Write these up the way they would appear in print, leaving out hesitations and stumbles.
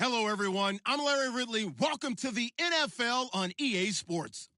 Hello, everyone. I'm Larry Ridley. Welcome to the NFL on EA Sports.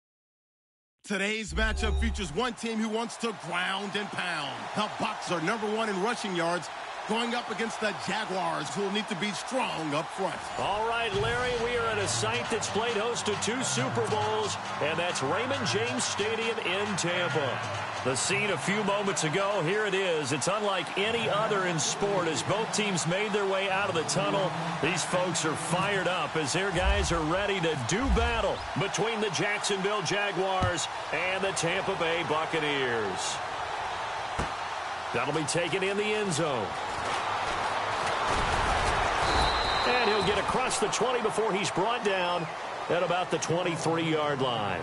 Today's matchup features one team who wants to ground and pound. The Bucs are #1 in rushing yards, going up against the Jaguars, who will need to be strong up front. All right, Larry, we are at a site that's played host to 2 Super Bowls, and that's Raymond James Stadium in Tampa. The scene a few moments ago, here it is. It's unlike any other in sport as both teams made their way out of the tunnel. These folks are fired up as their guys are ready to do battle between the Jacksonville Jaguars and the Tampa Bay Buccaneers. That'll be taken in the end zone. And he'll get across the 20 before he's brought down at about the 23-yard line.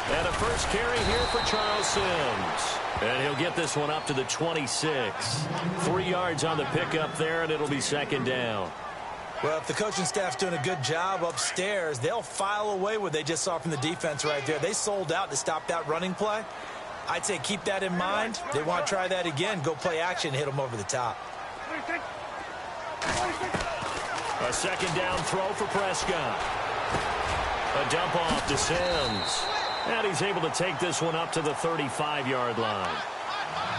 And a first carry here for Charles Sims. And he'll get this one up to the 26. 3 yards on the pickup there, and it'll be second down. Well, if the coaching staff's doing a good job upstairs, they'll file away what they just saw from the defense right there. They sold out to stop that running play. I'd say keep that in mind. They want to try that again. Go play action, hit them over the top. A second down throw for Prescott. A dump off to Sims. And he's able to take this one up to the 35-yard line.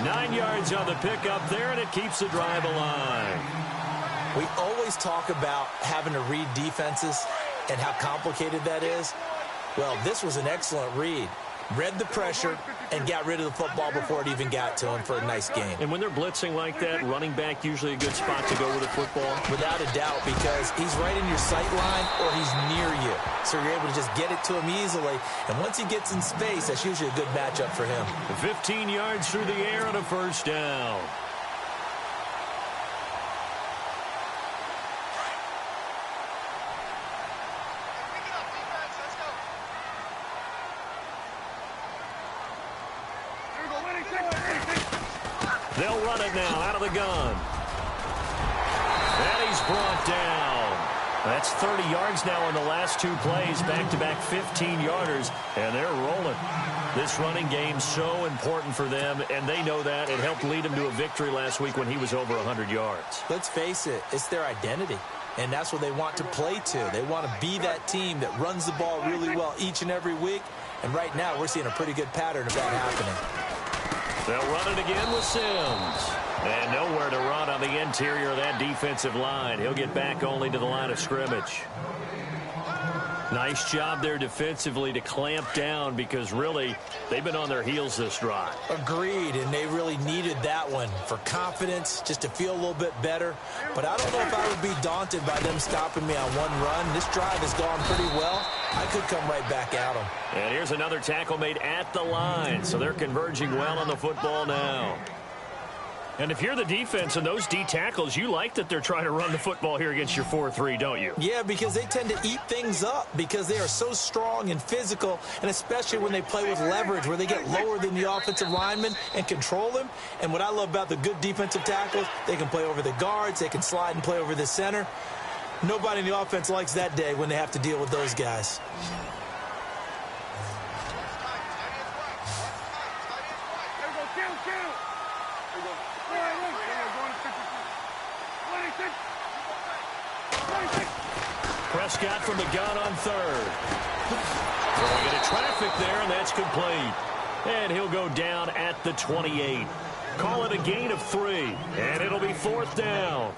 9 yards on the pickup there, and it keeps the drive alive. We always talk about having to read defenses and how complicated that is. Well, this was an excellent read. Read the pressure and got rid of the football before it even got to him for a nice game. And when they're blitzing like that, running back usually a good spot to go with the football? Without a doubt, because he's right in your sight line or he's near you. So you're able to just get it to him easily. And once he gets in space, that's usually a good matchup for him. 15 yards through the air and a first down. They'll run it now out of the gun. And he's brought down. That's 30 yards now in the last 2 plays, back-to-back 15-yarders, and they're rolling. This running game's so important for them, and they know that. It helped lead them to a victory last week when he was over 100 yards. Let's face it, it's their identity, and that's what they want to play to. They want to be that team that runs the ball really well each and every week, and right now we're seeing a pretty good pattern of that happening. They'll run it again with Sims. And nowhere to run on the interior of that defensive line. He'll get back only to the line of scrimmage. Nice job there defensively to clamp down because really they've been on their heels this drive. Agreed, and they really needed that one for confidence, just to feel a little bit better. But I don't know if I would be daunted by them stopping me on one run. This drive has gone pretty well. I could come right back at them. And here's another tackle made at the line, so they're converging well on the football now. And if you're the defense and those D tackles, you like that they're trying to run the football here against your 4-3, don't you? Yeah, because they tend to eat things up because they are so strong and physical, and especially when they play with leverage where they get lower than the offensive lineman and control them. And what I love about the good defensive tackles, they can play over the guards, they can slide and play over the center. Nobody in the offense likes that day when they have to deal with those guys. Prescott from the gun on third. Throwing into traffic there, and that's complete. And he'll go down at the 28. Call it a gain of 3, and it'll be 4th down.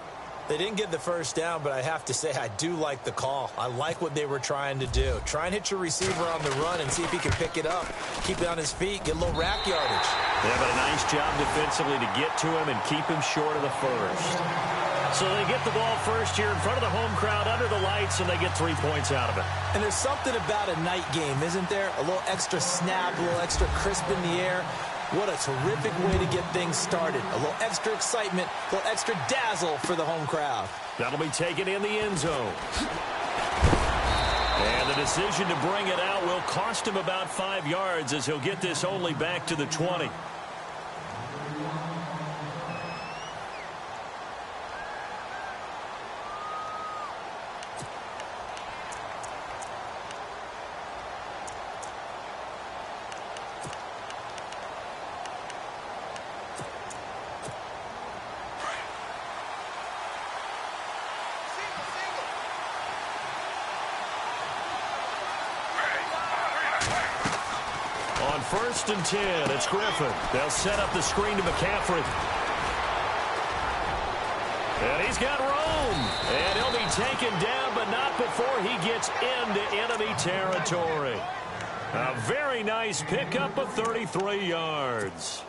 They didn't get the first down, but I have to say I do like the call. I like what they were trying to do. Try and hit your receiver on the run and see if he can pick it up. Keep it on his feet, get a little rack yardage. They have a nice job defensively to get to him and keep him short of the first. So they get the ball first here in front of the home crowd under the lights, and they get 3 points out of it. And there's something about a night game, isn't there? A little extra snap, a little extra crisp in the air. What a terrific way to get things started. A little extra excitement, a little extra dazzle for the home crowd. That'll be taken in the end zone. And the decision to bring it out will cost him about 5 yards as he'll get this only back to the 20. On 1st and 10, it's Griffin. They'll set up the screen to McCaffrey. And he's got room. And he'll be taken down, but not before he gets into enemy territory. A very nice pickup of 33 yards.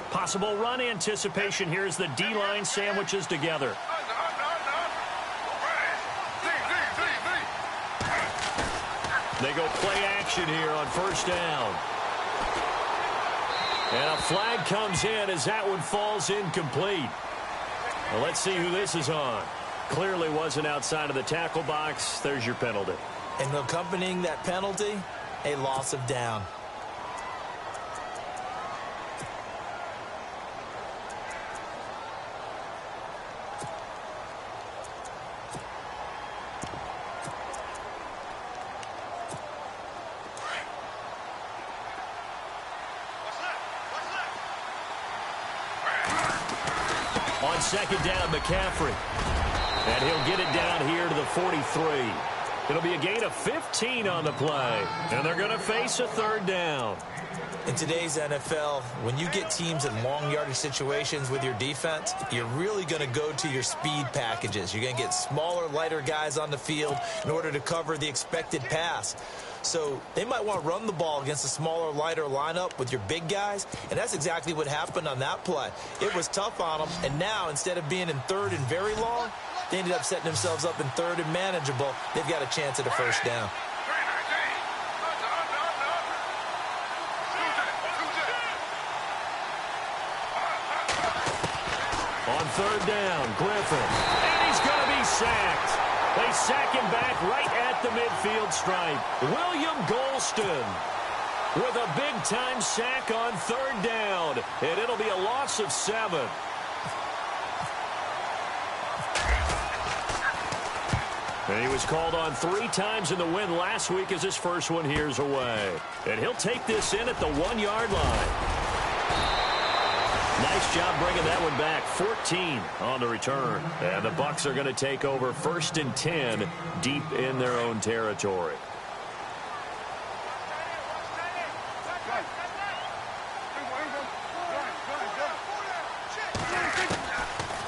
Possible run anticipation here as the D-line sandwiches together. They go play action here on 1st down. And a flag comes in as that one falls incomplete. Well, let's see who this is on. Clearly wasn't outside of the tackle box. There's your penalty. And accompanying that penalty, a loss of down. On 2nd down, McCaffrey. And he'll get it down here to the 43. It'll be a gain of 15 on the play. And they're going to face a 3rd down. In today's NFL, when you get teams in long yardage situations with your defense, you're really going to go to your speed packages. You're going to get smaller, lighter guys on the field in order to cover the expected pass. So they might want to run the ball against a smaller, lighter lineup with your big guys, and that's exactly what happened on that play. It was tough on them, and now instead of being in 3rd and very long, they ended up setting themselves up in 3rd and manageable. They've got a chance at a 1st down. On 3rd down, Griffin. And he's going to be sacked. They sack him back right at the midfield stripe. William Golston with a big-time sack on 3rd down. And it'll be a loss of 7. And he was called on 3 times in the win last week as his first one here's away. And he'll take this in at the 1-yard line. Nice job bringing that one back. 14 on the return. And the Bucs are going to take over 1st and 10 deep in their own territory.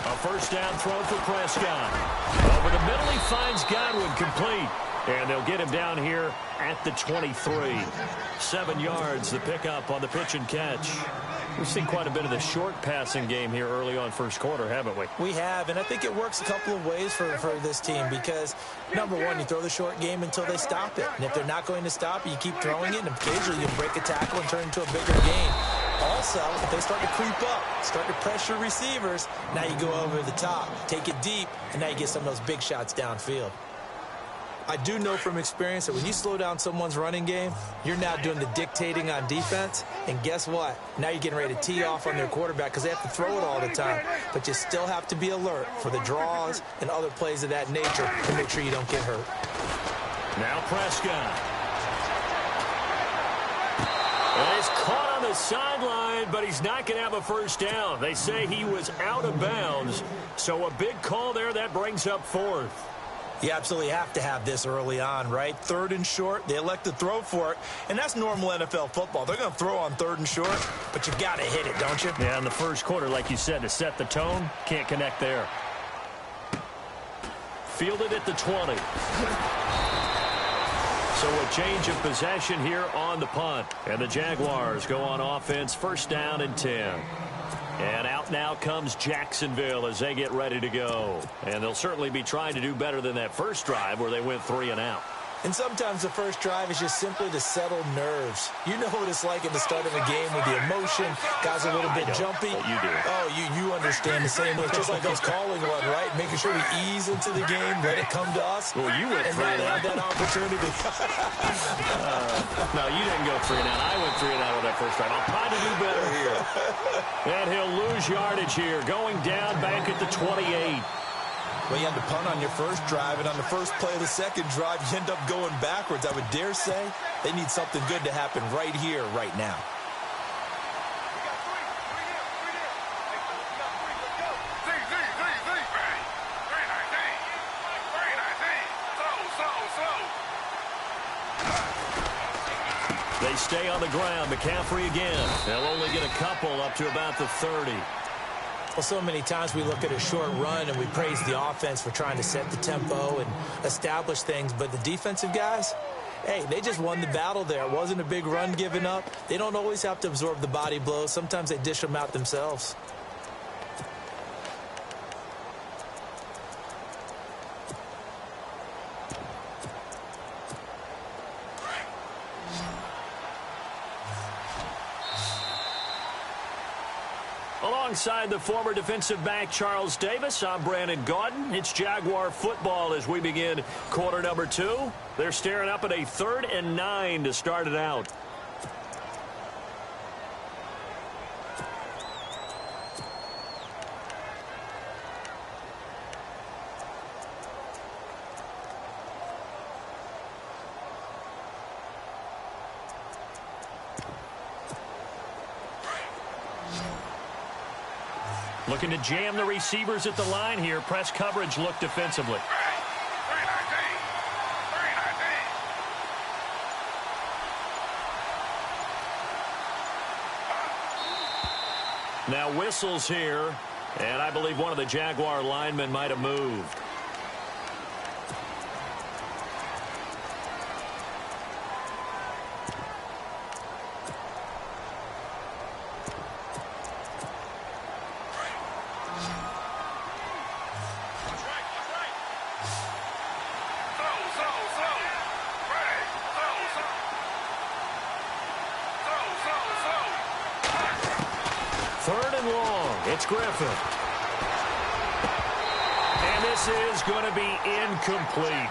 A 1st down throw for Prescott. Over the middle, he finds Godwin complete. And they'll get him down here at the 23. 7 yards, the pickup on the pitch and catch. We've seen quite a bit of the short passing game here early on 1st quarter, haven't we? We have, and I think it works a couple of ways for this team because, number one, you throw the short game until they stop it. And if they're not going to stop it, you keep throwing it, and occasionally you break a tackle and turn it into a bigger game. Also, if they start to creep up, start to pressure receivers, now you go over the top, take it deep, and now you get some of those big shots downfield. I do know from experience that when you slow down someone's running game, you're now doing the dictating on defense. And guess what? Now you're getting ready to tee off on their quarterback because they have to throw it all the time. But you still have to be alert for the draws and other plays of that nature to make sure you don't get hurt. Now Prescott. And he's caught on the sideline, but he's not going to have a 1st down. They say he was out of bounds. So a big call there. That brings up 4th. You absolutely have to have this early on, right? 3rd and short, they elect to throw for it, and that's normal NFL football. They're going to throw on 3rd and short, but you've got to hit it, don't you? Yeah, in the 1st quarter, like you said, to set the tone, can't connect there. Fielded at the 20. So a change of possession here on the punt, and the Jaguars go on offense, 1st down and 10. And out now comes Jacksonville as they get ready to go. And they'll certainly be trying to do better than that first drive where they went 3 and out. And sometimes the first drive is just simply to settle nerves. You know what it's like at the start of a game with the emotion. Guys are a little bit jumpy. But you do. Oh, you understand the same way. Just like us calling one, right? Making sure we ease into the game, let it come to us. Well, you went 3 and out. That opportunity. No, you didn't go 3 and out. I went 3 and out on that first drive. I'll try to do better here. And he'll lose yardage here, going down back at the 28. Well, you had to punt on your first drive, and on the first play of the second drive, you end up going backwards. I would dare say they need something good to happen right here, right now. stay on the ground. McCaffrey again. They'll only get a couple up to about the 30. Well, so many times we look at a short run and we praise the offense for trying to set the tempo and establish things. But the defensive guys, hey, they just won the battle there. It wasn't a big run given up. They don't always have to absorb the body blows. Sometimes they dish them out themselves. Alongside the former defensive back Charles Davis, I'm Brandon Gaudin. It's Jaguar football as we begin quarter number 2. They're staring up at a 3rd and 9 to start it out. Looking to jam the receivers at the line here. Press coverage look defensively. Now whistles here, and I believe one of the Jaguar linemen might have moved. It's Griffin. And this is going to be incomplete.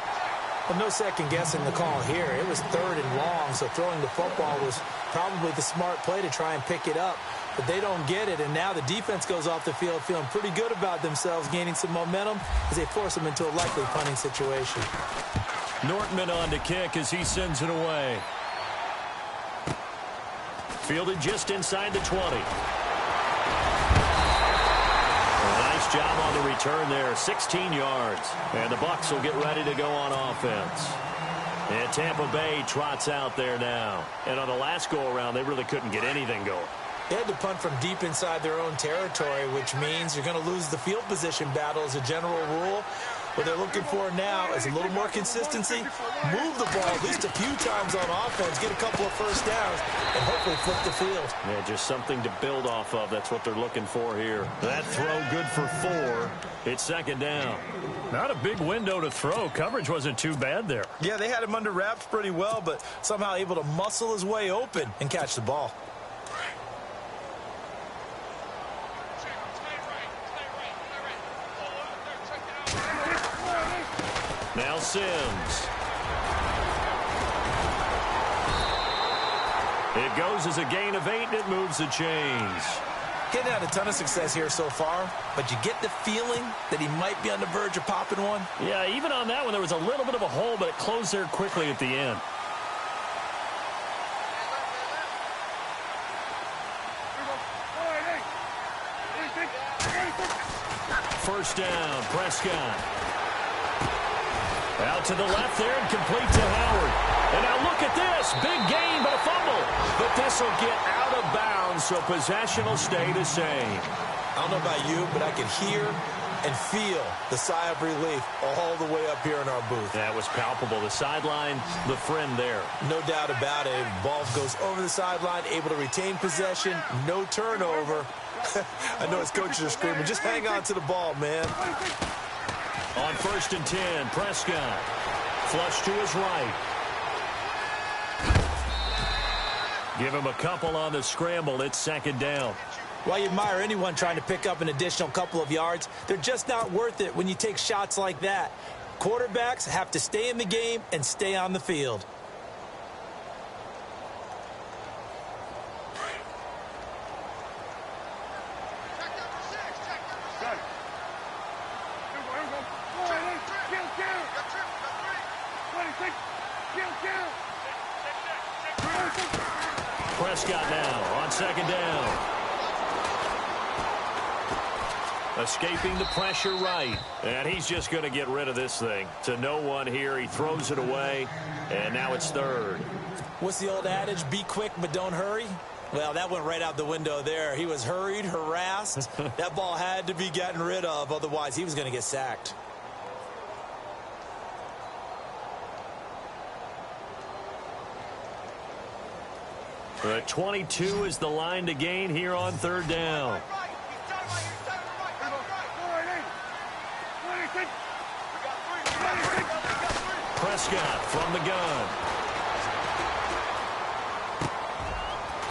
Well, no second guessing the call here. It was 3rd and long, so throwing the football was probably the smart play to try and pick it up. But they don't get it, and now the defense goes off the field feeling pretty good about themselves, gaining some momentum as they force them into a likely punting situation. Nortman on to kick as he sends it away. Fielded just inside the 20. Nice job on the return there, 16 yards. And the Bucs will get ready to go on offense. And Tampa Bay trots out there now. And on the last go-around, they really couldn't get anything going. They had to punt from deep inside their own territory, which means you're going to lose the field position battle as a general rule. What they're looking for now is a little more consistency, move the ball at least a few times on offense, get a couple of first downs, and hopefully flip the field. Yeah, just something to build off of. That's what they're looking for here. That throw good for 4. It's 2nd down. Not a big window to throw. Coverage wasn't too bad there. Yeah, they had him under wraps pretty well, but somehow able to muscle his way open and catch the ball. Now Sims. It goes as a gain of 8, and it moves the chains. Getting had a ton of success here so far, but you get the feeling that he might be on the verge of popping one. Yeah, even on that one, there was a little bit of a hole, but it closed there quickly at the end. First down, Prescott. Out to the left there and complete to Howard. And now look at this. Big gain, but a fumble. But this will get out of bounds, so possession will stay the same. I don't know about you, but I can hear and feel the sigh of relief all the way up here in our booth. That was palpable. The sideline, the friend there. No doubt about it. Ball goes over the sideline, able to retain possession, no turnover. I know his coaches are screaming, just hang on to the ball, man. On 1st and 10, Prescott. Flush to his right. Give him a couple on the scramble. It's 2nd down. While you admire anyone trying to pick up an additional couple of yards, they're just not worth it when you take shots like that. Quarterbacks have to stay in the game and stay on the field. Prescott now on 2nd down. Escaping the pressure right. And he's just going to get rid of this thing. To no one here. He throws it away. And now it's third. What's the old adage? Be quick, but don't hurry. Well, that went right out the window there. He was hurried, harassed. That ball had to be gotten rid of. Otherwise, he was going to get sacked. The 22 is the line to gain here on third down. Prescott from the gun.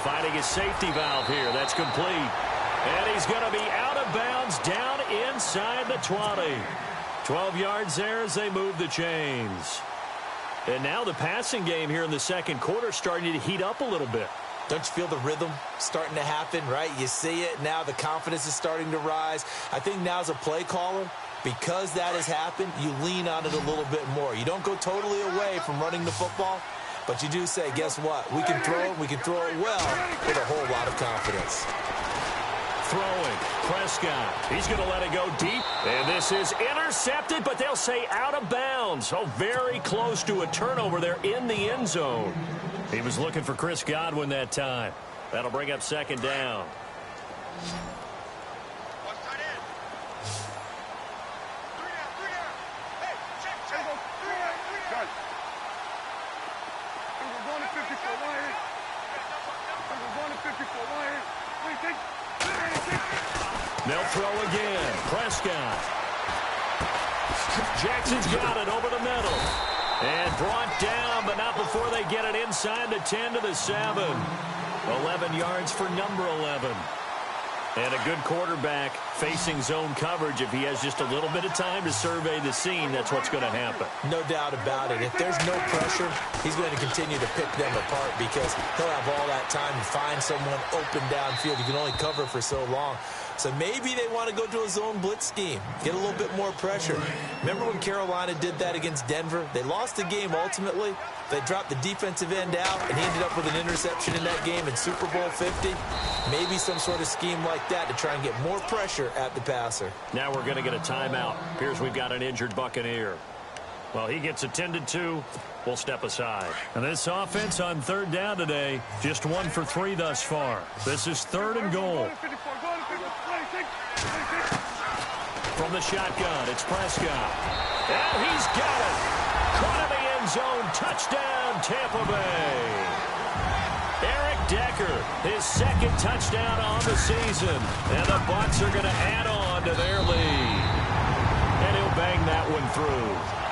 Finding his safety valve here. That's complete. And he's going to be out of bounds down inside the 20. 12 yards there as they move the chains. And now the passing game here in the second quarter starting to heat up a little bit. Don't you feel the rhythm starting to happen, right? You see it now. The confidence is starting to rise. I think now as a play caller, because that has happened, you lean on it a little bit more. You don't go totally away from running the football, but you do say, guess what? We can throw it. We can throw it well with a whole lot of confidence. Throwing. Prescott. He's going to let it go deep. And this is intercepted, but they'll say out of bounds. So very close to a turnover there in the end zone. He was looking for Chris Godwin that time. That'll bring up second down. They'll throw again. Prescott. Jackson's got it over the middle. And brought down, but not before they get it inside the 10 to the 7. 11 yards for number 11. And a good quarterback facing zone coverage. If he has just a little bit of time to survey the scene, that's what's going to happen. No doubt about it. If there's no pressure, he's going to continue to pick them apart because he'll have all that time to find someone open downfield. You can only cover for so long. So maybe they want to go to a zone blitz scheme, get a little bit more pressure. Remember when Carolina did that against Denver? They lost the game ultimately. They dropped the defensive end out, and he ended up with an interception in that game in Super Bowl 50. Maybe some sort of scheme like that to try and get more pressure at the passer. Now we're going to get a timeout. Appears we've got an injured Buccaneer. Well, he gets attended to. We'll step aside. And this offense on third down today, just 1 for 3 thus far. This is 3rd and goal. From the shotgun, it's Prescott. And he's got it. Caught in the end zone. Touchdown, Tampa Bay. Eric Decker, his 2nd touchdown on the season. And the Bucs are going to add on to their lead. And he'll bang that one through.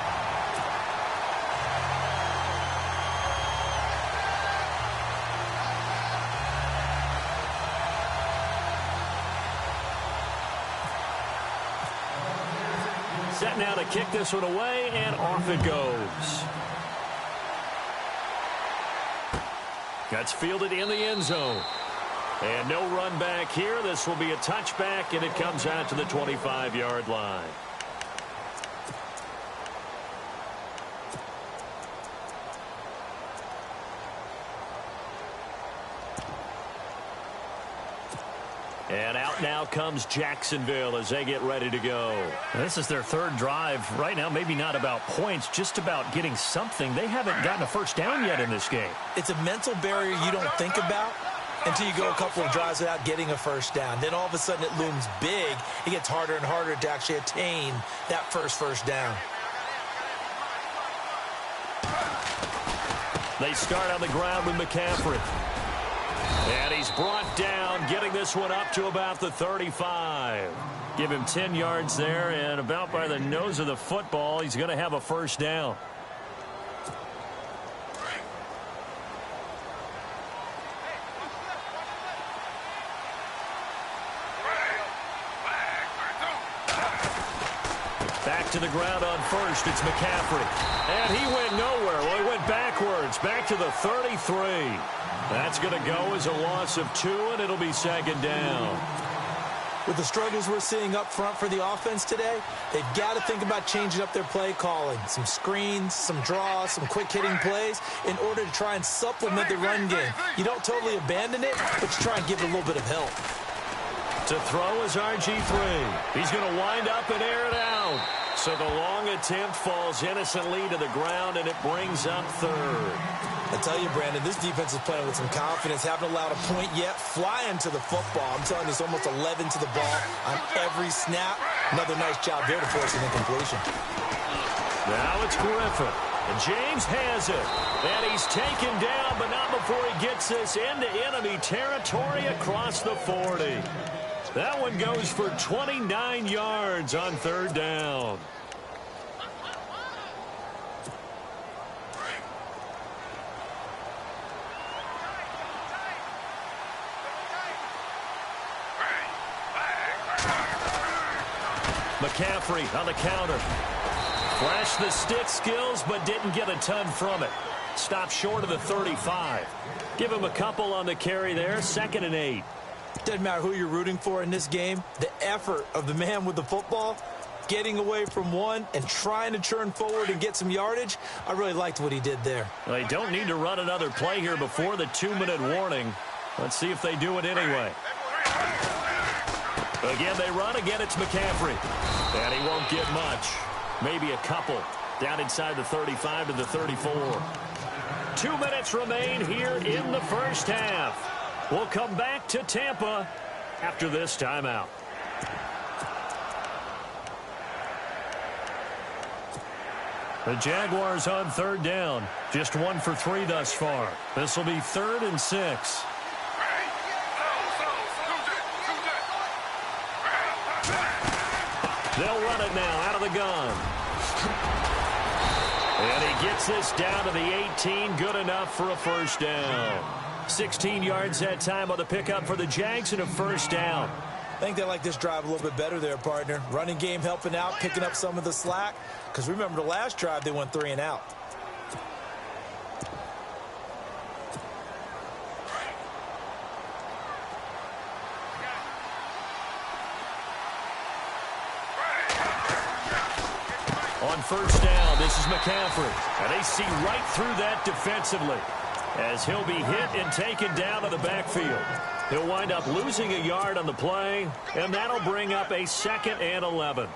Set now to kick this one away, and off it goes. That's fielded in the end zone. And no run back here. This will be a touchback, and it comes out to the 25-yard line. And out now comes Jacksonville as they get ready to go. This is their 3rd drive. Right now, maybe not about points, just about getting something. They haven't gotten a first down yet in this game. It's a mental barrier you don't think about until you go a couple of drives without getting a first down. Then all of a sudden it looms big. It gets harder and harder to actually attain that first down. They start on the ground with McCaffrey. And he's brought down, getting this one up to about the 35. Give him 10 yards there, and about by the nose of the football, he's going to have a first down. Back to the ground on first, it's McCaffrey. And he went nowhere. Well, he went backwards, back to the 33. That's going to go as a loss of 2, and it'll be 2nd down. With the struggles we're seeing up front for the offense today, they've got to think about changing up their play calling. Some screens, some draws, some quick-hitting plays in order to try and supplement the run game. You don't totally abandon it, but you try and give it a little bit of help. To throw is RG3. He's going to wind up and air it out. So the long attempt falls innocently to the ground, and it brings up third. I tell you, Brandon, this defense is playing with some confidence. Haven't allowed a point yet. Flying to the football. I'm telling you, it's almost 11 to the ball on every snap. Another nice job there to force an incompletion. Now it's Griffin. And James has it. And he's taken down, but not before he gets this into enemy territory across the 40. That one goes for 29 yards on third down. McCaffrey on the counter. Flashed the stick skills, but didn't get a ton from it. Stopped short of the 35. Give him a couple on the carry there. 2nd and 8. Doesn't matter who you're rooting for in this game. The effort of the man with the football, getting away from one and trying to churn forward and get some yardage, I really liked what he did there. They don't need to run another play here before the 2-minute warning. Let's see if they do it anyway. Again, they run. Again, it's McCaffrey. And he won't get much. Maybe a couple. Down inside the 35 to the 34. 2 minutes remain here in the first half. We'll come back to Tampa after this timeout. The Jaguars on third down. Just 1 for 3 thus far. This will be 3rd and 6. They'll run it now out of the gun. And he gets this down to the 18. Good enough for a first down. 16 yards that time on the pickup for the Jags and a first down. I think they like this drive a little bit better there, partner. Running game helping out, picking up some of the slack. Because remember the last drive, they went 3 and out. On first down, this is McCaffrey. And they see right through that defensively, as he'll be hit and taken down to the backfield. He'll wind up losing a yard on the play, and that'll bring up a 2nd and 11.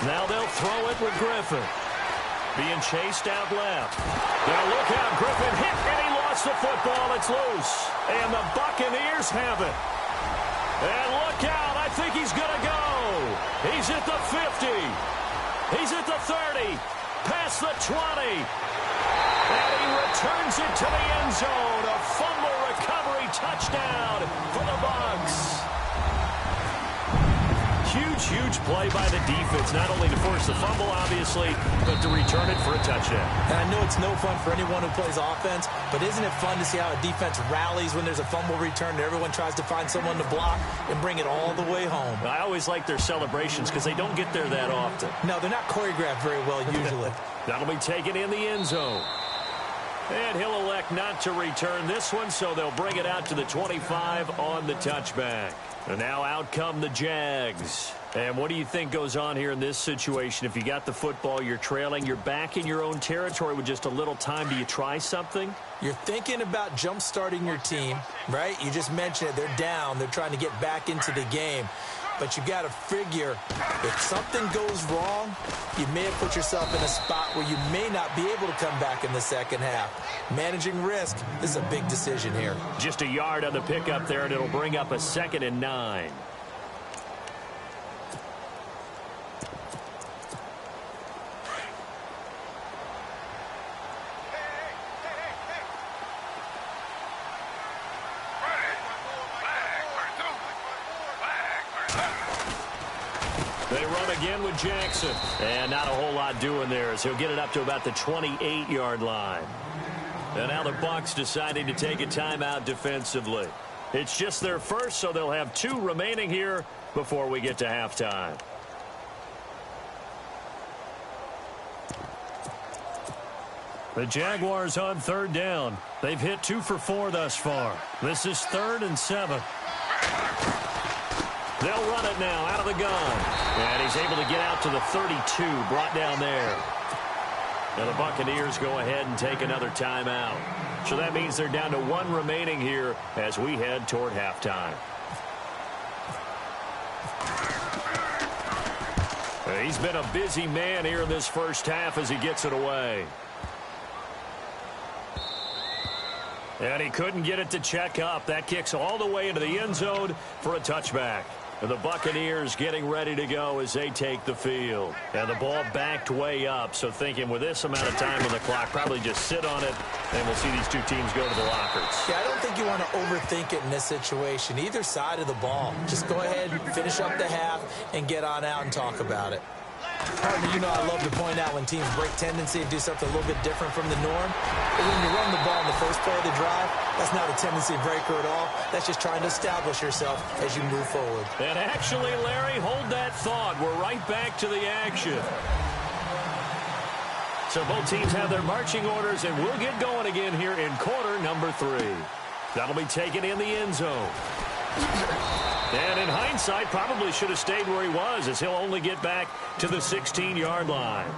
Now they'll throw it with Griffin. Being chased out left. Now look out, Griffin hit, and he lost the football. It's loose. And the Buccaneers have it. And look out, I think he's going to go. He's at the 50. He's at the 30. Past the 20. And he returns it to the end zone. A fumble recovery touchdown for the Bucs. Huge play by the defense, not only to force the fumble, obviously, but to return it for a touchdown. And I know it's no fun for anyone who plays offense, but isn't it fun to see how a defense rallies when there's a fumble return and everyone tries to find someone to block and bring it all the way home? I always like their celebrations because they don't get there that often. No, they're not choreographed very well usually. That'll be taken in the end zone. And he'll elect not to return this one, so they'll bring it out to the 25 on the touchback. And now out come the Jags. And what do you think goes on here in this situation? If you got the football, you're trailing, you're back in your own territory with just a little time. Do you try something? You're thinking about jump-starting your team, right? You just mentioned it. They're down. They're trying to get back into the game. But you got to figure, if something goes wrong, you may have put yourself in a spot where you may not be able to come back in the second half. Managing risk, this is a big decision here. Just a yard on the pickup there, and it'll bring up a 2nd and 9. They run again with Jackson. And not a whole lot doing there as he'll get it up to about the 28-yard line. And now the Bucs deciding to take a timeout defensively. It's just their first, so they'll have 2 remaining here before we get to halftime. The Jaguars on third down. They've hit 2 for 4 thus far. This is 3rd and 7. They'll run it now out of the gun. And he's able to get out to the 32, brought down there. And the Buccaneers go ahead and take another timeout. So that means they're down to 1 remaining here as we head toward halftime. He's been a busy man here in this first half as he gets it away. And he couldn't get it to check up. That kicks all the way into the end zone for a touchback. And the Buccaneers getting ready to go as they take the field. And the ball backed way up. So thinking with this amount of time on the clock, probably just sit on it, and we'll see these two teams go to the lockers. Yeah, I don't think you want to overthink it in this situation. Either side of the ball. Just go ahead and finish up the half and get on out and talk about it. Partner, you know I love to point out when teams break tendency and do something a little bit different from the norm. But when you run the ball in the first play of the drive, that's not a tendency breaker at all. That's just trying to establish yourself as you move forward. And actually, Larry, hold that thought. We're right back to the action. So both teams have their marching orders, and we'll get going again here in quarter number 3. That'll be taken in the end zone. And in hindsight, probably should have stayed where he was, as he'll only get back to the 16-yard line.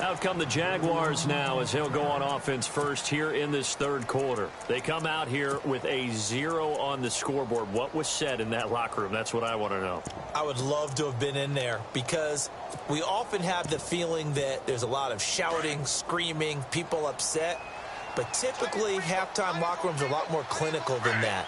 Out come the Jaguars now as he'll go on offense first here in this third quarter. They come out here with a 0 on the scoreboard. What was said in that locker room? That's what I want to know. I would love to have been in there because we often have the feeling that there's a lot of shouting, screaming, people upset. But typically, halftime locker rooms are a lot more clinical than that.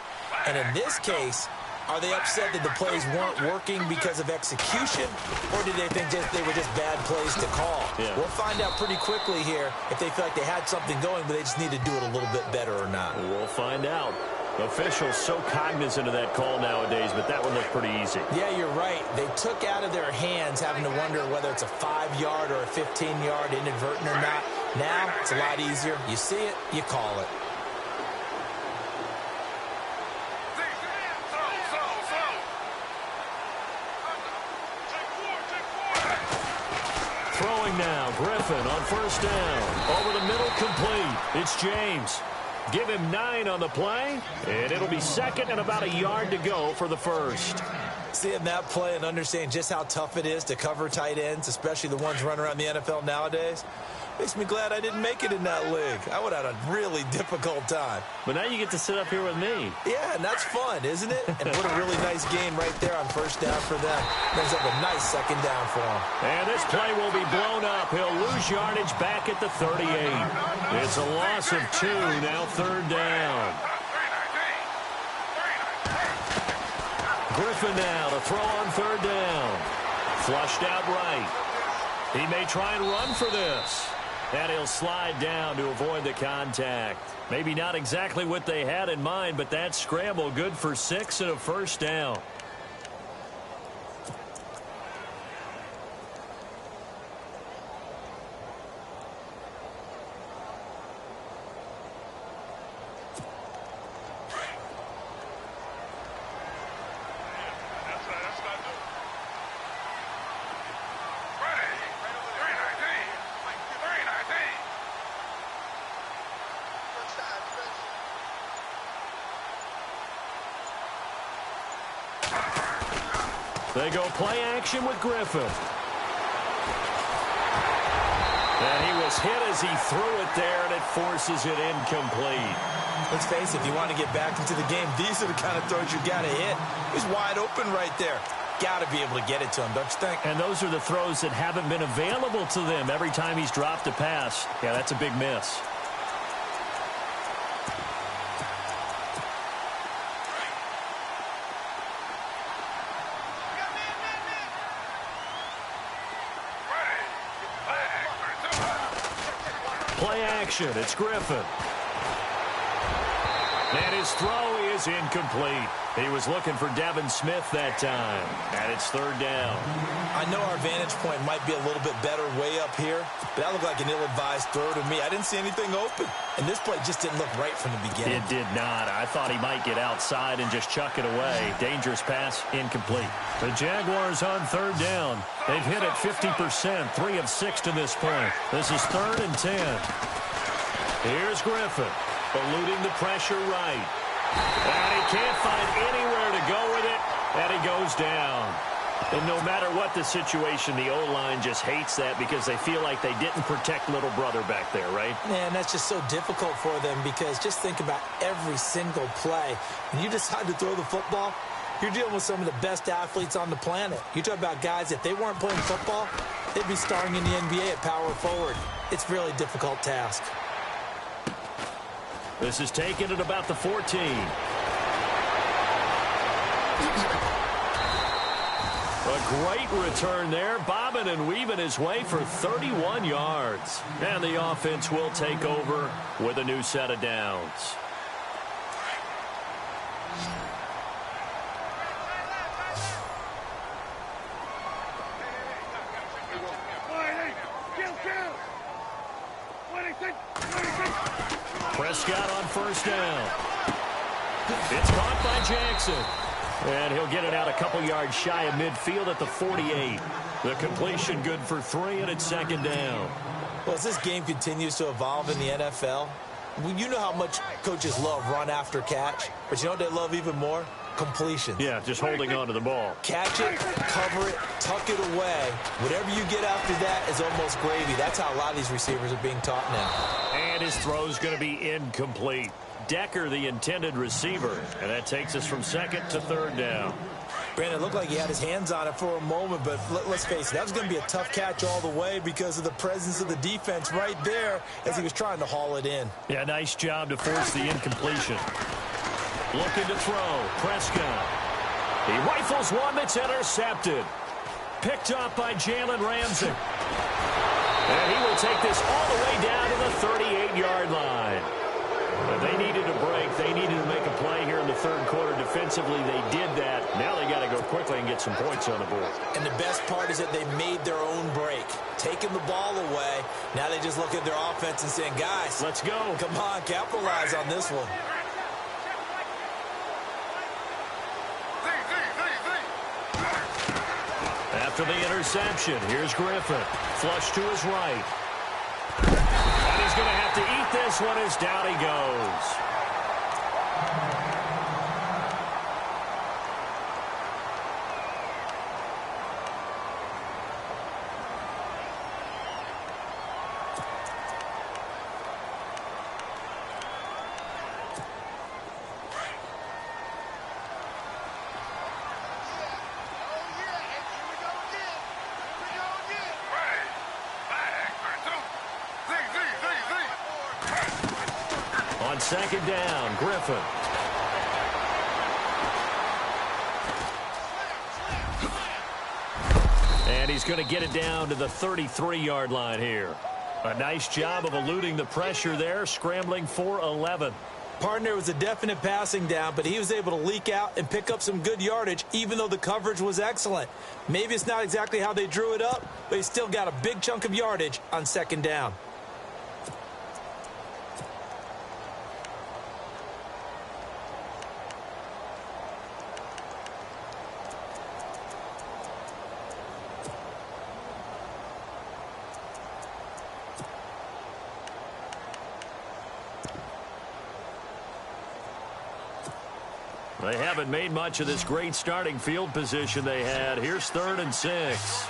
And in this case, are they upset that the plays weren't working because of execution, or did they think they were just bad plays to call? Yeah. We'll find out pretty quickly here if they feel like they had something going, but they just need to do it a little bit better or not. We'll find out. Officials so cognizant of that call nowadays, but that one looked pretty easy. Yeah, you're right. They took out of their hands having to wonder whether it's a 5-yard or a 15-yard inadvertent or not. Now, it's a lot easier. You see it, you call it. Throwing now, Griffin on first down. Over the middle, complete. It's James. Give him 9 on the play, and it'll be second and about a yard to go for the first. Seeing that play and understanding just how tough it is to cover tight ends, especially the ones running around the NFL nowadays, makes me glad I didn't make it in that league. I would have had a really difficult time. But now you get to sit up here with me. Yeah, and that's fun, isn't it? And what a really nice game right there on first down for them. Brings up a nice second down for him. And this play will be blown up. He'll lose yardage back at the 38. It's a loss of 2, now third down. Griffin now to throw on third down. Flushed out right. He may try and run for this. And he'll slide down to avoid the contact. Maybe not exactly what they had in mind, but that scramble good for 6 and a first down. They go play action with Griffin. And he was hit as he threw it there, and it forces it incomplete. Let's face it, if you want to get back into the game, these are the kind of throws you got to hit. He's wide open right there. Got to be able to get it to him, don't you think? And those are the throws that haven't been available to them every time he's dropped a pass. Yeah, that's a big miss. Play action. It's Griffin. And his throw is incomplete. He was looking for Devin Smith that time. And it's third down. I know our vantage point might be a little bit better way up here, but that looked like an ill-advised throw to me. I didn't see anything open. And this play just didn't look right from the beginning. It did not. I thought he might get outside and just chuck it away. Dangerous pass, incomplete. The Jaguars on third down. They've hit it 50%, 3 of 6 to this point. This is 3rd and 10. Here's Griffin, eluding the pressure right. And he can't find anywhere to go with it, and he goes down. And no matter what the situation, the O-line just hates that because they feel like they didn't protect little brother back there, right? Man, that's just so difficult for them because just think about every single play. When you decide to throw the football, you're dealing with some of the best athletes on the planet. You talk about guys, if they weren't playing football, they'd be starring in the NBA at power forward. It's a really difficult task. This is taken at about the 14. A great return there, bobbing and weaving his way for 31 yards. And the offense will take over with a new set of downs. Prescott on first down. It's caught by Jackson. And he'll get it out a couple yards shy of midfield at the 48. The completion good for 3, and it's second down. Well, as this game continues to evolve in the NFL, you know how much coaches love run after catch, but you know what they love even more? Completion. Yeah, just holding on to the ball. Catch it, cover it, tuck it away. Whatever you get after that is almost gravy. That's how a lot of these receivers are being taught now. And his throw's going to be incomplete. Decker, the intended receiver, and that takes us from second to third down. Brandon, it looked like he had his hands on it for a moment, but let's face it, that was going to be a tough catch all the way because of the presence of the defense right there as he was trying to haul it in. Yeah, nice job to force the incompletion. Looking to throw, Prescott. He rifles one that's intercepted. Picked up by Jalen Ramsey. And he will take this all the way down to the 38-yard line. But they needed a break. They needed to make a play here in the third quarter. Defensively, they did that. Now they got to go quickly and get some points on the board. And the best part is that they made their own break. Taking the ball away. Now they just look at their offense and saying, guys, let's go. Come on, capitalize on this one. After the interception, here's Griffin. Flush to his right. And he's going to have to eat this one as down he goes. On second down, Griffin. And he's going to get it down to the 33-yard line here. A nice job of eluding the pressure there, scrambling for 11. Partner was a definite passing down, but he was able to leak out and pick up some good yardage, even though the coverage was excellent. Maybe it's not exactly how they drew it up, but he still got a big chunk of yardage on second down. They haven't made much of this great starting field position they had. Here's 3rd and 6.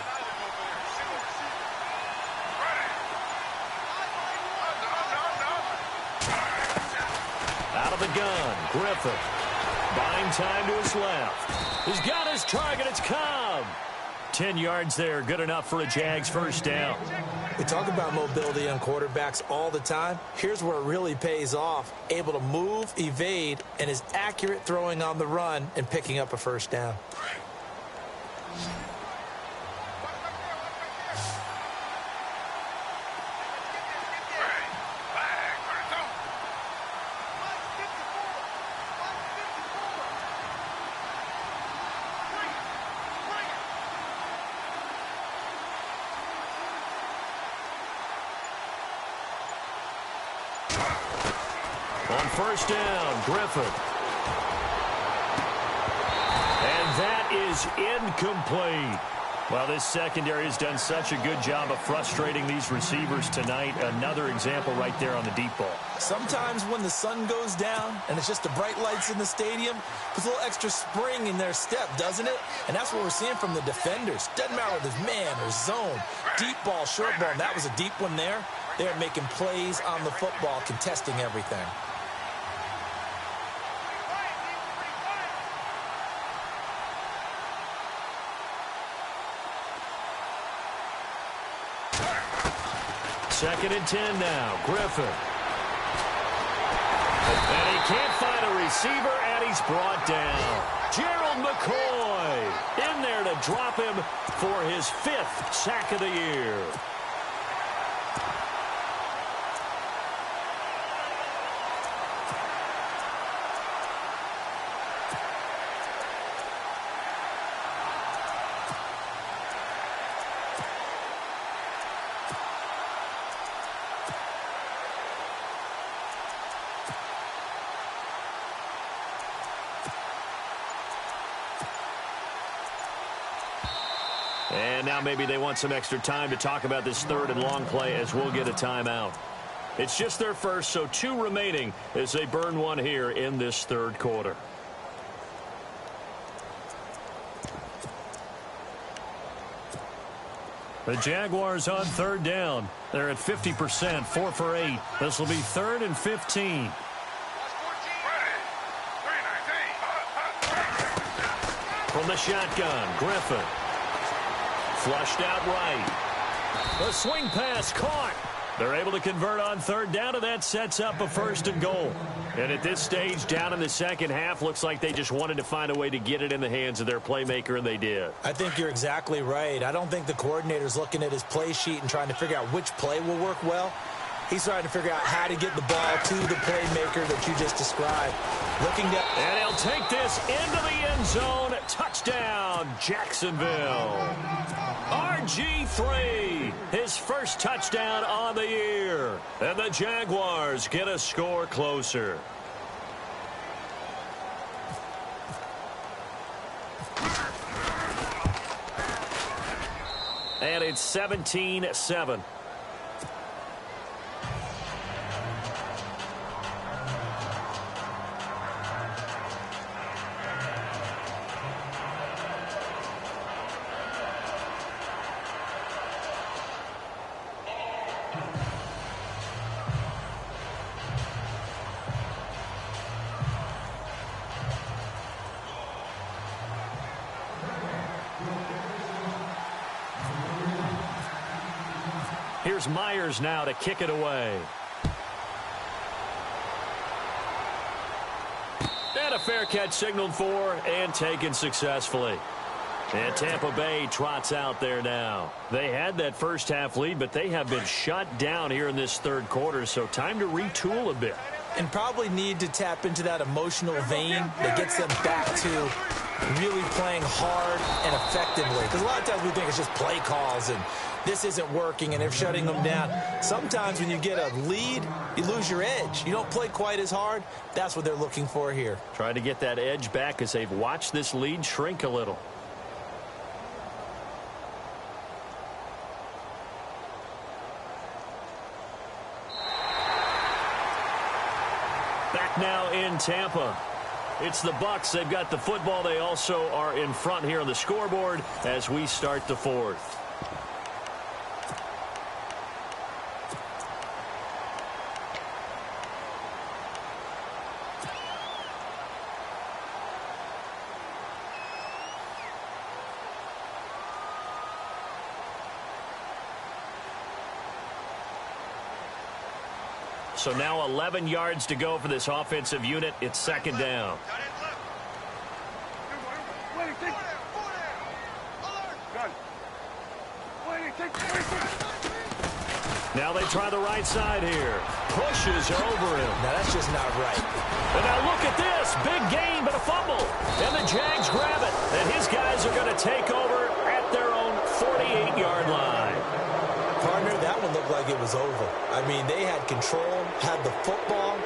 Out of the gun, Griffin. Buying time to his left. He's got his target. It's Cobb. 10 yards there. Good enough for a Jags first down. We talk about mobility on quarterbacks all the time. Here's where it really pays off. Able to move, evade, and is accurate throwing on the run and picking up a first down. On first down, Griffin. And that is incomplete. Well, this secondary has done such a good job of frustrating these receivers tonight. Another example right there on the deep ball. Sometimes when the sun goes down and it's just the bright lights in the stadium, puts a little extra spring in their step, doesn't it? And that's what we're seeing from the defenders. Doesn't matter whether it's man or zone, deep ball, short ball. And that was a deep one there. They're making plays on the football, contesting everything. Second and 10 now. Griffin. And he can't find a receiver, and he's brought down. Gerald McCoy in there to drop him for his 5th sack of the year. And now maybe they want some extra time to talk about this 3rd and long play as we'll get a timeout. It's just their first, so 2 remaining as they burn one here in this 3rd quarter. The Jaguars on 3rd down. They're at 50%, 4 for 8. This will be 3rd and 15. From the shotgun, Griffin. Flushed out right. The swing pass caught. They're able to convert on 3rd down, and that sets up a 1st and goal. And at this stage, down in the second half, looks like they just wanted to find a way to get it in the hands of their playmaker, and they did. I think you're exactly right. I don't think the coordinator's looking at his play sheet and trying to figure out which play will work well. He's trying to figure out how to get the ball to the playmaker that you just described. And he'll take this into the end zone. Touchdown, Jacksonville. RG3, his first touchdown on the year. And the Jaguars get a score closer. And it's 17-7. Here's Myers now to kick it away. And a fair catch signaled for and taken successfully. And Tampa Bay trots out there now. They had that first half lead, but they have been shut down here in this 3rd quarter, so time to retool a bit. And probably need to tap into that emotional vein that gets them back to really playing hard and effectively. Because a lot of times we think it's just play calls and this isn't working and they're shutting them down. Sometimes when you get a lead, you lose your edge. You don't play quite as hard. That's what they're looking for here. Trying to get that edge back as they've watched this lead shrink a little. Back now in Tampa. It's the Bucs. They've got the football. They also are in front here on the scoreboard as we start the 4th. So now 11 yards to go for this offensive unit. It's 2nd down. Now they try the right side here. Pushes over him. Now that's just not right. And now look at this. Big gain, but a fumble. And the Jags grab it. And his guys are going to take over at their own 48-yard line. Partner, that one looked like it was over. I mean, they had control, had the football,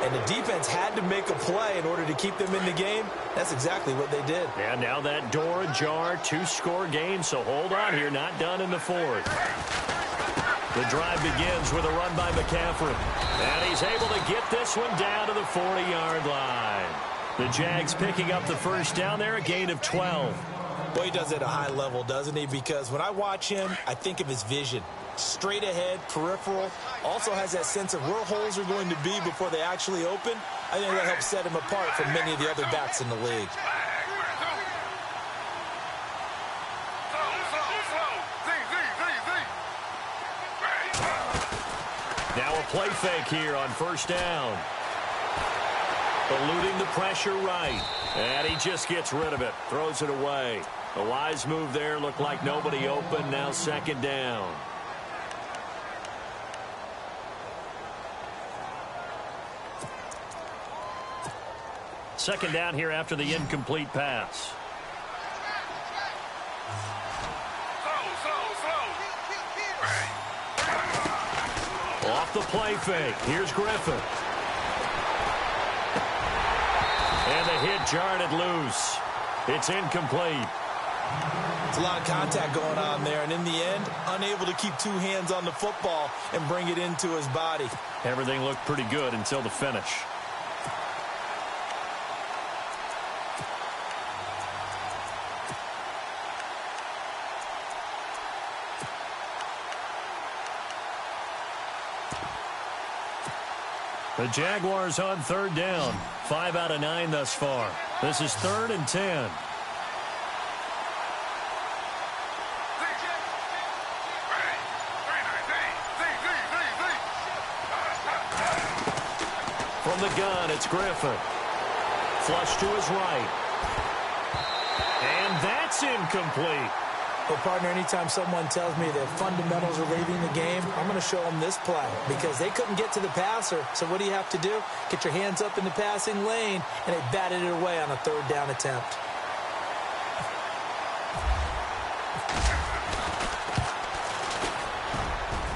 and the defense had to make a play in order to keep them in the game. That's exactly what they did. And now that door ajar, 2-score game, so hold on here, not done in the fourth. The drive begins with a run by McCaffrey, and he's able to get this one down to the 40-yard line. The Jags picking up the first down there, a gain of 12. Boy, he does it at a high level, doesn't he? Because when I watch him, I think of his vision. Straight ahead, peripheral, also has that sense of where holes are going to be before they actually open. I think that helps set him apart from many of the other backs in the league. Now a play fake here on first down. Eluding the pressure right. And he just gets rid of it. Throws it away. A wise move there. Looked like nobody open. Now second down. Second down here after the incomplete pass. Off the play fake. Here's Griffin. And the hit jarred it loose. It's incomplete. It's a lot of contact going on there, and in the end, unable to keep two hands on the football and bring it into his body. Everything looked pretty good until the finish. The Jaguars on third down. 5 out of 9 thus far. This is 3rd and 10. From the gun, it's Griffin. Flush to his right. And that's incomplete. Well, partner, anytime someone tells me that fundamentals are leaving the game, I'm going to show them this play because they couldn't get to the passer. So what do you have to do? Get your hands up in the passing lane, and they batted it away on a third down attempt.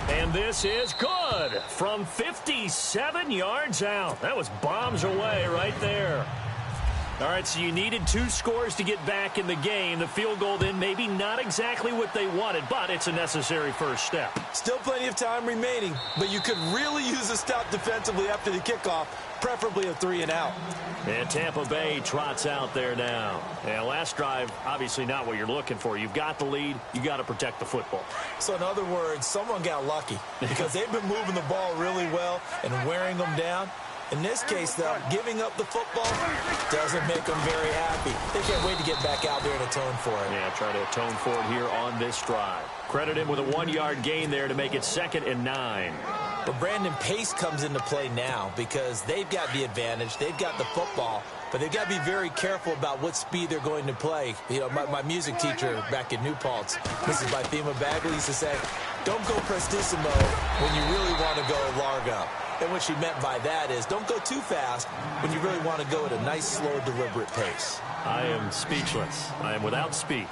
And this is good from 57 yards out. That was bombs away right there. All right, so you needed 2 scores to get back in the game. The field goal then maybe not exactly what they wanted, but it's a necessary first step. Still plenty of time remaining, but you could really use a stop defensively after the kickoff, preferably a 3-and-out. And Tampa Bay trots out there now. And last drive, obviously not what you're looking for. You've got the lead. You got to protect the football. So in other words, someone got lucky because they've been moving the ball really well and wearing them down. In this case, though, giving up the football doesn't make them very happy. They can't wait to get back out there and atone for it. Yeah, try to atone for it here on this drive. Credit him with a 1-yard gain there to make it 2nd and 9. But Brandon, pace comes into play now because they've got the advantage. They've got the football. But they've got to be very careful about what speed they're going to play. You know, my music teacher back in New Paltz, Mrs. Bythema Bagley, used to say, don't go prestissimo when you really want to go largo. And what she meant by that is don't go too fast when you really want to go at a nice, slow, deliberate pace. I am speechless. I am without speech.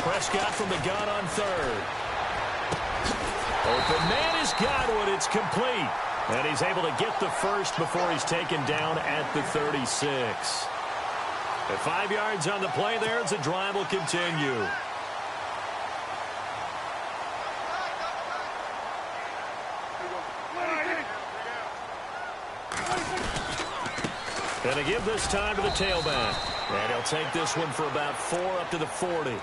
Prescott from the gun on third. Open man has got one. It's complete. And he's able to get the first before he's taken down at the 36. At 5 yards on the play there, the drive will continue. And to give this time to the tailback. And he'll take this one for about 4 up to the 40.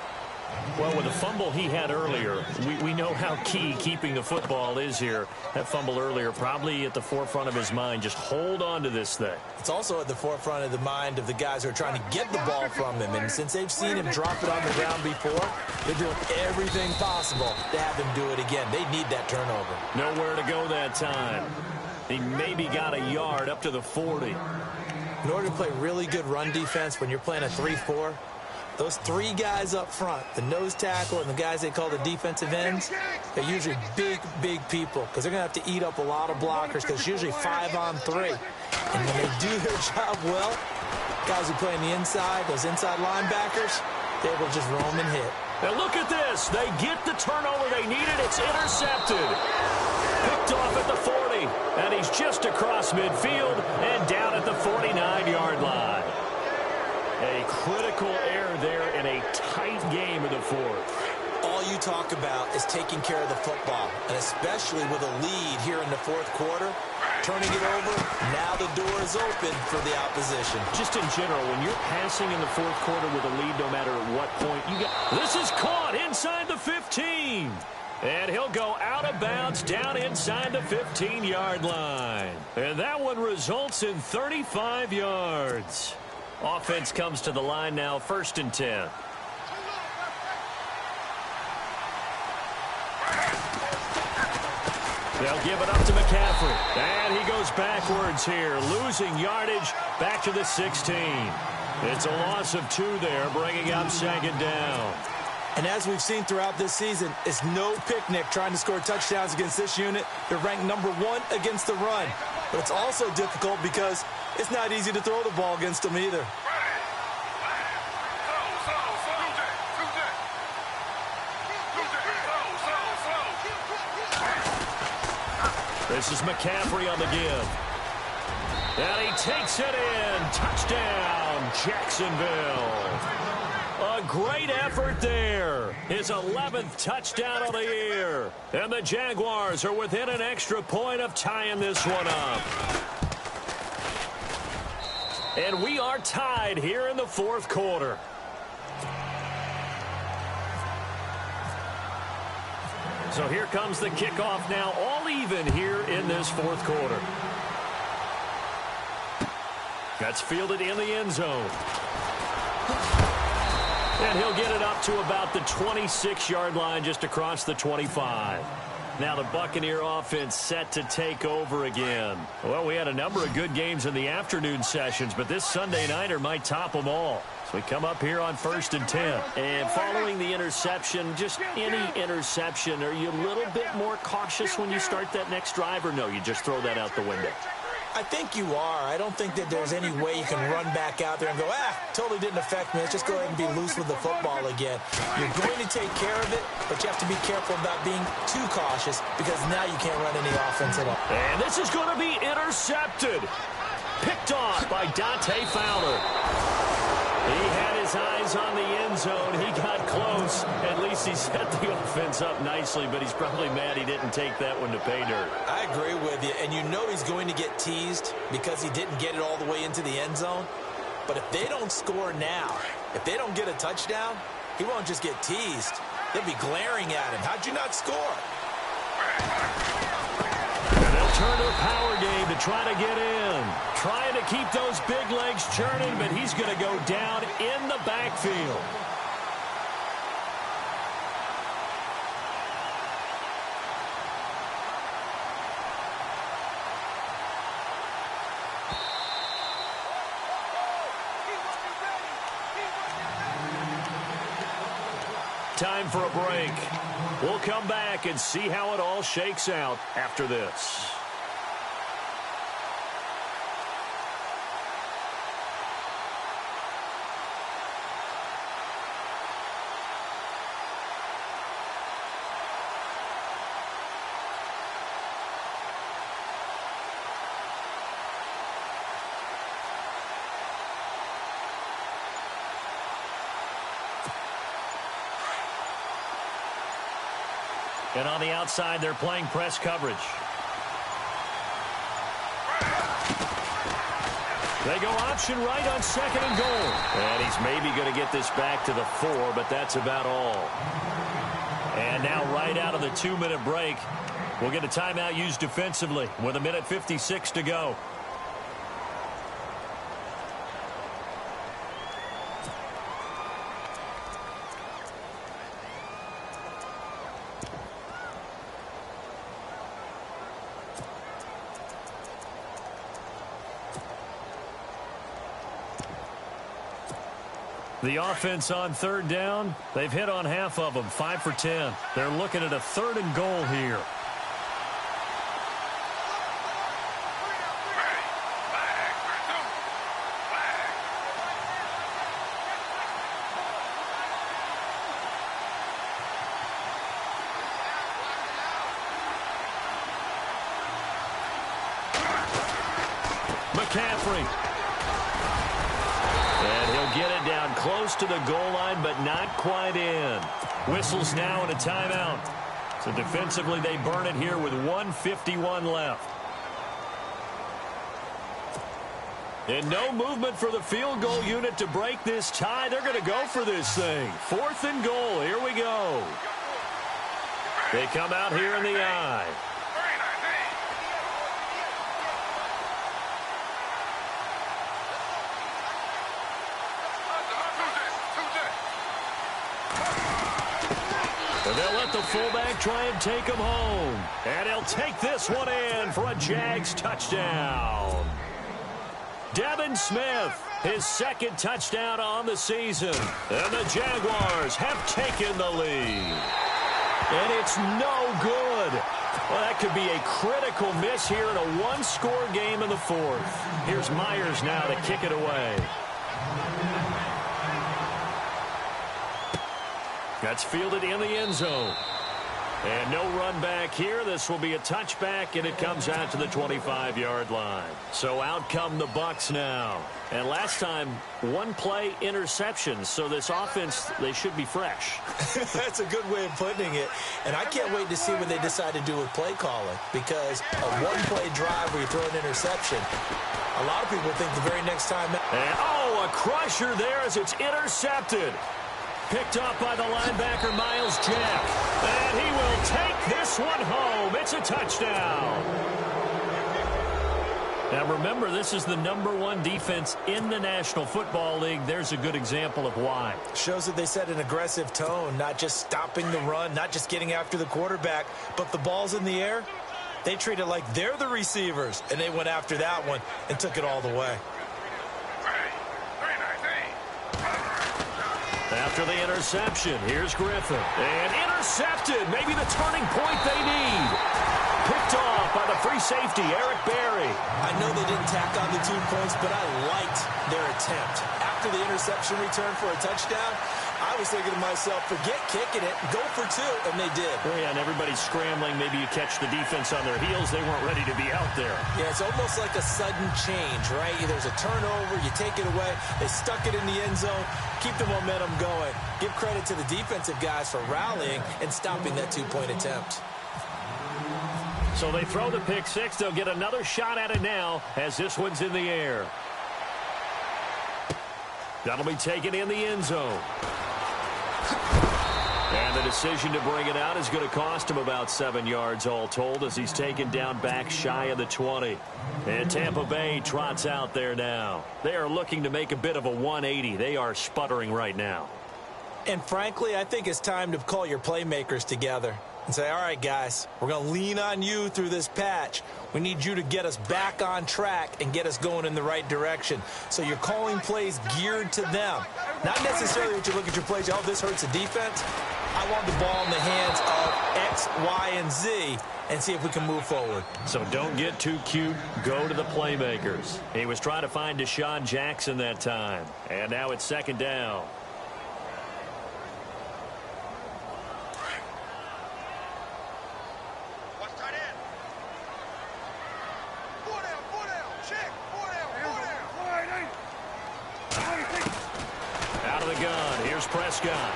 Well, with the fumble he had earlier, we know how key keeping the football is here. That fumble earlier probably at the forefront of his mind. Just hold on to this thing. It's also at the forefront of the mind of the guys who are trying to get the ball from him. And since they've seen him drop it on the ground before, they're doing everything possible to have him do it again. They need that turnover. Nowhere to go that time. He maybe got a yard up to the 40. In order to play really good run defense when you're playing a 3-4, those 3 guys up front, the nose tackle and the guys they call the defensive ends, they're usually big, big people because they're going to have to eat up a lot of blockers because it's usually 5 on 3. And when they do their job well, guys who play on the inside, those inside linebackers, able to just roam and hit. And look at this. They get the turnover they needed. It's intercepted. Picked off at the 40. And he's just across midfield and down at the 49-yard line. A critical error there in a tight game in the fourth. All you talk about is taking care of the football, and especially with a lead here in the fourth quarter, turning it over, now the door is open for the opposition. Just in general, when you're passing in the fourth quarter with a lead, no matter at what point you get. This is caught inside the 15. And he'll go out of bounds down inside the 15-yard line. And that one results in 35 yards. Offense comes to the line now, 1st and 10. They'll give it up to McCaffrey. And he goes backwards here, losing yardage back to the 16. It's a loss of 2 there, bringing up 2nd down. And as we've seen throughout this season, it's no picnic trying to score touchdowns against this unit. They're ranked number 1 against the run. But it's also difficult because it's not easy to throw the ball against them either. This is McCaffrey on the give. And he takes it in. Touchdown, Jacksonville. A great effort there. His 11th touchdown of the year. And the Jaguars are within an extra point of tying this one up. And we are tied here in the fourth quarter. So here comes the kickoff now, all even here in this fourth quarter. That's fielded in the end zone. And he'll get it up to about the 26-yard line, just across the 25. Now the Buccaneer offense set to take over again. Well, we had a number of good games in the afternoon sessions, but this Sunday nighter might top them all. So we come up here on 1st and 10. And following the interception, just any interception, are you a little bit more cautious when you start that next drive, or no, you just throw that out the window? I think you are. I don't think that there's any way you can run back out there and go, totally didn't affect me. Let's just go ahead and be loose with the football again. You're going to take care of it, but you have to be careful about being too cautious because now you can't run any offense at all. And this is going to be intercepted. Picked off by Dante Fowler. He had his eyes on the end zone. He got close. At least he set the offense up nicely, but he's probably mad he didn't take that one to pay dirt. I agree with you, and you know he's going to get teased because he didn't get it all the way into the end zone. But if they don't score now, if they don't get a touchdown, he won't just get teased. They'll be glaring at him. How'd you not score? And they'll turn to a power game to try to get in. Trying to keep those big legs churning, but he's going to go down in the backfield. Time for a break. We'll come back and see how it all shakes out after this. And on the outside, they're playing press coverage. They go option right on 2nd and goal. And he's maybe going to get this back to the 4, but that's about all. And now right out of the 2-minute break, we'll get a timeout used defensively with 1:56 to go. The offense on 3rd down, they've hit on half of them, 5 for 10. They're looking at a 3rd and goal here. McCaffrey. And he'll get it down close to the goal line, but not quite in. Whistles now and a timeout. So defensively, they burn it here with 1:51 left. And no movement for the field goal unit to break this tie. They're going to go for this thing. 4th and goal. Here we go. They come out here in the I. And they'll let the fullback try and take him home. And he'll take this one in for a Jags touchdown. Devin Smith, his 2nd touchdown on the season. And the Jaguars have taken the lead. And it's no good. Well, that could be a critical miss here in a one-score game in the 4th. Here's Myers now to kick it away. That's fielded in the end zone. And no run back here. This will be a touchback, and it comes out to the 25-yard line. So out come the Bucs now. And last time, 1-play interception. So this offense, they should be fresh. That's a good way of putting it. And I can't wait to see what they decide to do with play calling. Because a 1-play drive where you throw an interception, a lot of people think the very next time. And, oh, a crusher there as it's intercepted. Picked up by the linebacker, Miles Jack. And he will take this one home. It's a touchdown. Now, remember, this is the #1 defense in the National Football League. There's a good example of why. Shows that they set an aggressive tone, not just stopping the run, not just getting after the quarterback, but the ball's in the air. They treat it like they're the receivers, and they went after that one and took it all the way. After the interception, here's Griffin. And intercepted. Maybe the turning point they need. Picked off by the free safety, Eric Berry. I know they didn't tack on the 2 points, but I liked their attempt. After the interception return for a touchdown, I was thinking to myself, forget kicking it, go for 2, and they did. Oh, yeah, and everybody's scrambling. Maybe you catch the defense on their heels. They weren't ready to be out there. Yeah, it's almost like a sudden change, right? There's a turnover, you take it away, they stuck it in the end zone, keep the momentum going. Give credit to the defensive guys for rallying and stopping that 2-point attempt. So they throw the pick 6. They'll get another shot at it now as this one's in the air. That'll be taken in the end zone. And the decision to bring it out is going to cost him about 7 yards all told as he's taken down back shy of the 20. And Tampa Bay trots out there now. They are looking to make a bit of a 180. They are sputtering right now. And frankly, I think it's time to call your playmakers together and say, all right, guys, we're going to lean on you through this patch. We need you to get us back on track and get us going in the right direction. So you're calling plays geared to them. Not necessarily that you look at your plays, oh, this hurts the defense. I want the ball in the hands of X, Y, and Z and see if we can move forward. So don't get too cute. Go to the playmakers. He was trying to find Deshaun Jackson that time. And now it's 2nd down. Prescott.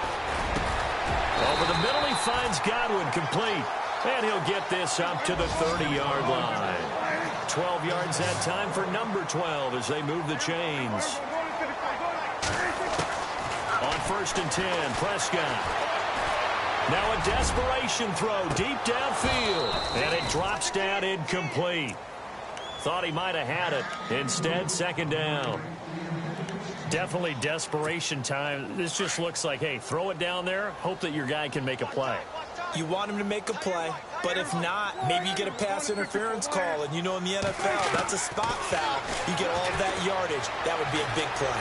Over the middle, he finds Godwin complete. And he'll get this up to the 30-yard line. 12 yards that time for number 12 as they move the chains. On 1st and 10, Prescott. Now a desperation throw deep downfield. And it drops down incomplete. Thought he might have had it. Instead, 2nd down. Definitely desperation time. This just looks like, hey, throw it down there, hope that your guy can make a play. You want him to make a play, but if not, maybe you get a pass interference call, and you know in the NFL, that's a spot foul. You get all of that yardage. That would be a big play.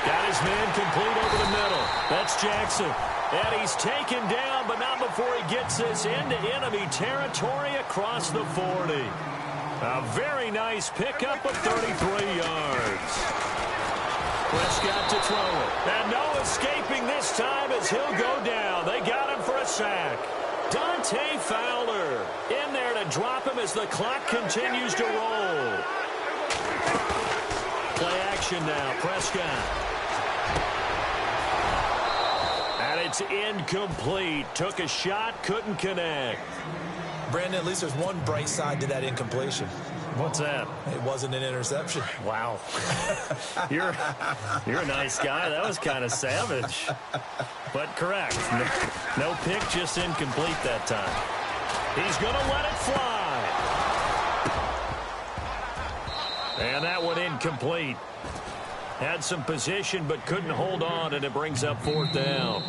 Got his man complete over the middle. That's Jackson. And he's taken down, but not before he gets this into enemy territory across the 40. A very nice pickup of 33 yards. Prescott to throw it. And no escaping this time as he'll go down. They got him for a sack. Dante Fowler in there to drop him as the clock continues to roll. Play action now, Prescott. And it's incomplete. Took a shot, couldn't connect. Brandon, at least there's one bright side to that incompletion. What's that? It wasn't an interception. Wow. You're a nice guy. That was kind of savage. But correct. No pick, just incomplete that time. He's going to let it fly. And that one incomplete. Had some position but couldn't hold on, and it brings up 4th down.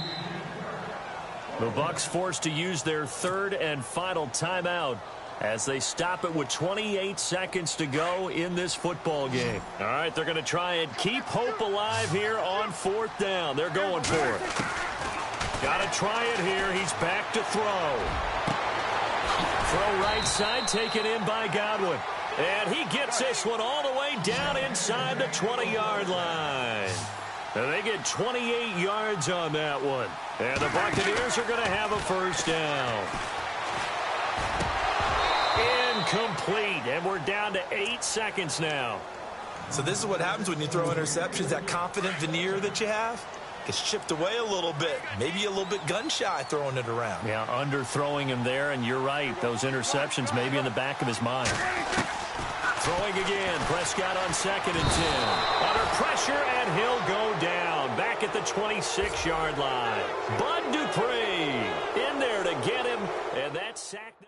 The Bucs forced to use their 3rd and final timeout as they stop it with 28 seconds to go in this football game. All right, they're going to try and keep hope alive here on 4th down. They're going for it. Got to try it here. He's back to throw. Throw right side, taken in by Godwin. And he gets this one all the way down inside the 20-yard line. And they get 28 yards on that one. And the Buccaneers are going to have a 1st down. Incomplete. And we're down to 8 seconds now. So this is what happens when you throw interceptions. That confident veneer that you have gets chipped away a little bit. Maybe a little bit gun-shy throwing it around. Yeah, underthrowing him there, and you're right. Those interceptions may be in the back of his mind. Throwing again. Prescott on 2nd and 10. Under pressure, and he'll go down. Back at the 26-yard line. Bud Dupree in there to get him, and that's sacked.